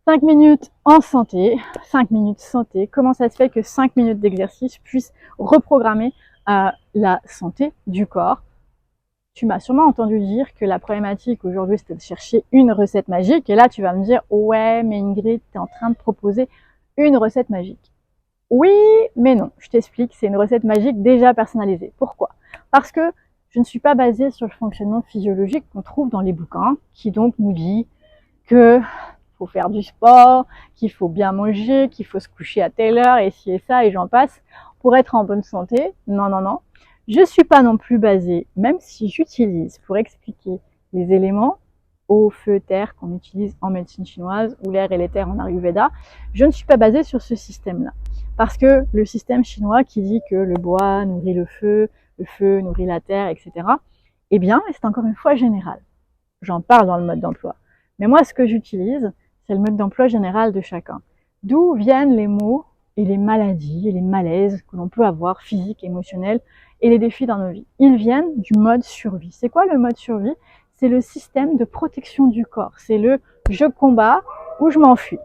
5 minutes en santé, 5 minutes santé, comment ça se fait que 5 minutes d'exercice puissent reprogrammer la santé du corps? Tu m'as sûrement entendu dire que la problématique aujourd'hui c'était de chercher une recette magique et là tu vas me dire ouais mais Ingrid tu es en train de proposer une recette magique. Oui mais non, je t'explique, c'est une recette magique déjà personnalisée. Pourquoi? Parce que je ne suis pas basée sur le fonctionnement physiologique qu'on trouve dans les bouquins qui donc nous dit que faut faire du sport, qu'il faut bien manger, qu'il faut se coucher à telle heure, et ci et ça, et j'en passe, pour être en bonne santé. Non, non, non. Je ne suis pas non plus basée, même si j'utilise, pour expliquer les éléments, eau, feu, terre, qu'on utilise en médecine chinoise, ou l'air et l'éther en Ayurveda, je ne suis pas basée sur ce système-là. Parce que le système chinois qui dit que le bois nourrit le feu nourrit la terre, etc., eh bien, c'est encore une fois général. J'en parle dans le mode d'emploi. Mais moi, ce que j'utilise, c'est le mode d'emploi général de chacun. D'où viennent les maux et les maladies et les malaises que l'on peut avoir, physiques, émotionnels, et les défis dans nos vies. Ils viennent du mode survie. C'est quoi le mode survie? C'est le système de protection du corps. C'est le je combats ou je m'enfuis.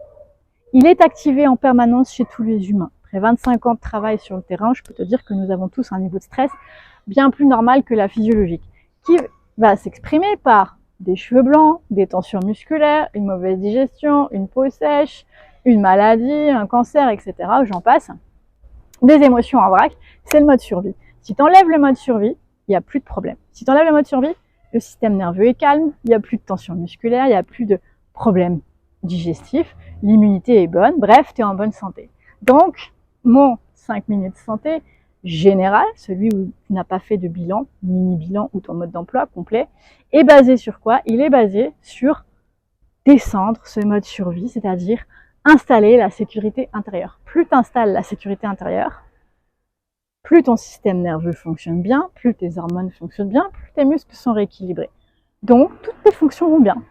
Il est activé en permanence chez tous les humains. Après 25 ans de travail sur le terrain, je peux te dire que nous avons tous un niveau de stress bien plus normal que la physiologique, qui va s'exprimer par des cheveux blancs, des tensions musculaires, une mauvaise digestion, une peau sèche, une maladie, un cancer, etc. J'en passe. Des émotions en vrac, c'est le mode survie. Si tu enlèves le mode survie, il n'y a plus de problème. Si tu enlèves le mode survie, le système nerveux est calme, il n'y a plus de tension musculaire, il n'y a plus de problèmes digestifs, l'immunité est bonne, bref, tu es en bonne santé. Donc, mon 5 minutes santé général, celui où tu n'as pas fait de bilan, mini-bilan ou ton mode d'emploi complet, est basé sur quoi? Il est basé sur descendre ce mode survie, c'est-à-dire installer la sécurité intérieure. Plus tu installes la sécurité intérieure, plus ton système nerveux fonctionne bien, plus tes hormones fonctionnent bien, plus tes muscles sont rééquilibrés. Donc, toutes tes fonctions vont bien.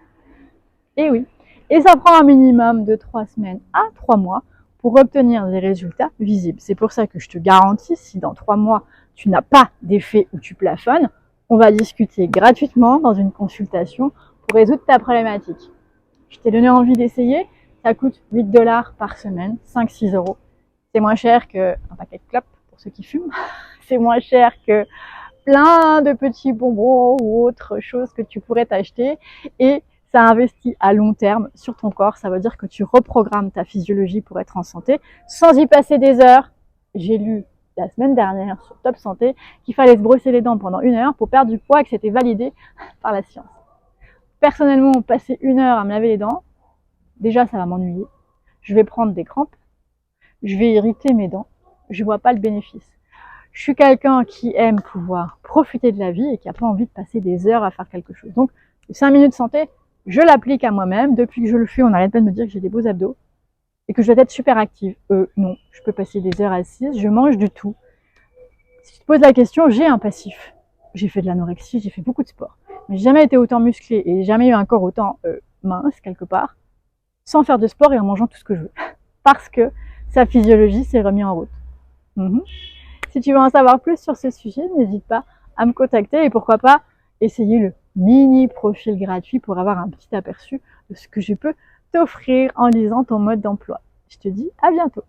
Et oui. Et ça prend un minimum de 3 semaines à 3 mois pour obtenir des résultats visibles. C'est pour ça que je te garantis, si dans 3 mois, tu n'as pas d'effet où tu plafonnes, on va discuter gratuitement dans une consultation pour résoudre ta problématique. Je t'ai donné envie d'essayer, ça coûte 8 $ par semaine, 5-6 euros. C'est moins cher qu'un paquet de clopes pour ceux qui fument, c'est moins cher que plein de petits bonbons ou autres choses que tu pourrais t'acheter, et ça investit à long terme sur ton corps. Ça veut dire que tu reprogrammes ta physiologie pour être en santé sans y passer des heures. J'ai lu la semaine dernière sur Top Santé qu'il fallait se brosser les dents pendant 1 heure pour perdre du poids et que c'était validé par la science. Personnellement, passer 1 heure à me laver les dents, déjà ça va m'ennuyer. Je vais prendre des crampes, je vais irriter mes dents, je vois pas le bénéfice. Je suis quelqu'un qui aime pouvoir profiter de la vie et qui n'a pas envie de passer des heures à faire quelque chose. Donc, 5 minutes santé, je l'applique à moi-même. Depuis que je le fais, on n'arrête pas de me dire que j'ai des beaux abdos et que je dois être super active. Non, je peux passer des heures assises, je mange du tout. Si tu te poses la question, j'ai un passif. J'ai fait de l'anorexie, j'ai fait beaucoup de sport. Mais j'ai jamais été autant musclée et jamais eu un corps autant mince, quelque part, sans faire de sport et en mangeant tout ce que je veux. Parce que sa physiologie s'est remise en route. Si tu veux en savoir plus sur ce sujet, n'hésite pas à me contacter et pourquoi pas essayer le mini profil gratuit pour avoir un petit aperçu de ce que je peux t'offrir en lisant ton mode d'emploi. Je te dis à bientôt.